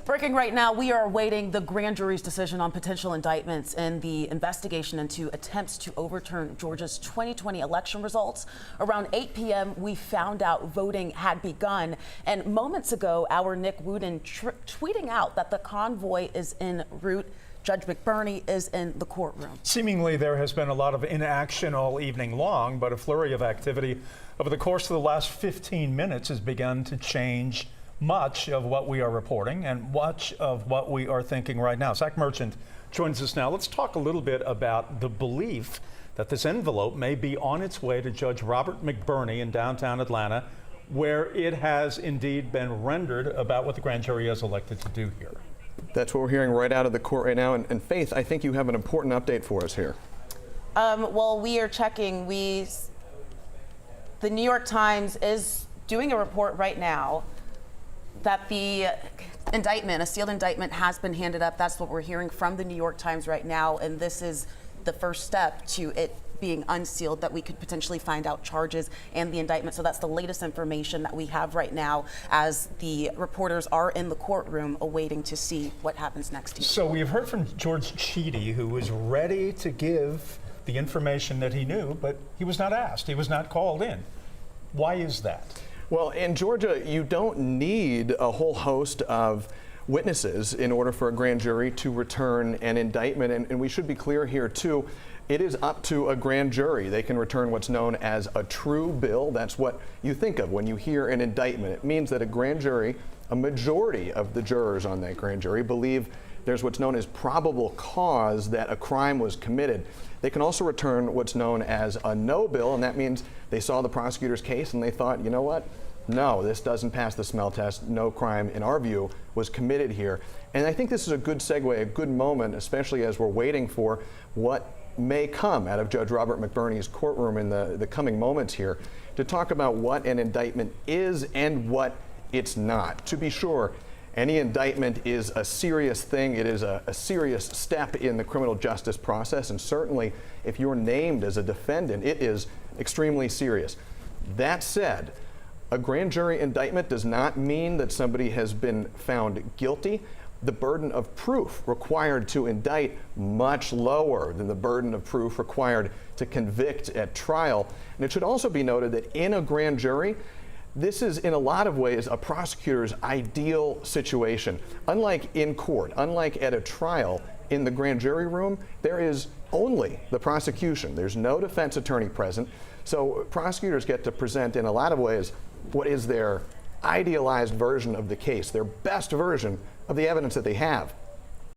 Breaking right now, we are awaiting the grand jury's decision on potential indictments in the investigation into attempts to overturn Georgia's 2020 election results. Around 8 p.m., we found out voting had begun. And moments ago, our Nick Wooten tweeting out that the convoy is en route. Judge McBurney is in the courtroom. Seemingly, there has been a lot of inaction all evening long, but a flurry of activity over the course of the last 15 minutes has begun to change much of what we are reporting and much of what we are thinking right now. Zach Merchant joins us now. Let's talk a little bit about the belief that this envelope may be on its way to Judge Robert McBurney in downtown Atlanta, where it has indeed been rendered about what the grand jury has elected to do here. That's what we're hearing right out of the court right now. And Faith, I think you have an important update for us here. Well, we are checking. The New York Times is doing a report right now that the indictment, a sealed indictment, has been handed up. That's what we're hearing from the New York Times right now. And this is the first step to it being unsealed, that we could potentially find out charges and the indictment. So that's the latest information that we have right now as the reporters are in the courtroom awaiting to see what happens next. So we have heard from George Chidi, who was ready to give the information that he knew, but he was not asked. He was not called in. Why is that? Well, in Georgia, you don't need a whole host of witnesses in order for a grand jury to return an indictment. And we should be clear here, too. It is up to a grand jury. They can return what's known as a true bill. That's what you think of when you hear an indictment. It means that a grand jury, a majority of the jurors on that grand jury, believe there's what's known as probable cause that a crime was committed. They can also return what's known as a no bill, and that means they saw the prosecutor's case and they thought, you know what? No, this doesn't pass the smell test. No crime, in our view, was committed here. And I think this is a good segue, a good moment, especially as we're waiting for what may come out of Judge Robert McBurney's courtroom in the coming moments here, to talk about what an indictment is and what it's not. To be sure, any indictment is a serious thing. It is a serious step in the criminal justice process, and certainly if you're named as a defendant, it is extremely serious. That said, a grand jury indictment does not mean that somebody has been found guilty. The burden of proof required to indict much lower than the burden of proof required to convict at trial. And it should also be noted that in a grand jury, this is in a lot of ways a prosecutor's ideal situation. Unlike in court, unlike at a trial, in the grand jury room, there is only the prosecution. There's no defense attorney present. So prosecutors get to present in a lot of ways what is their idealized version of the case, their best version of the evidence that they have.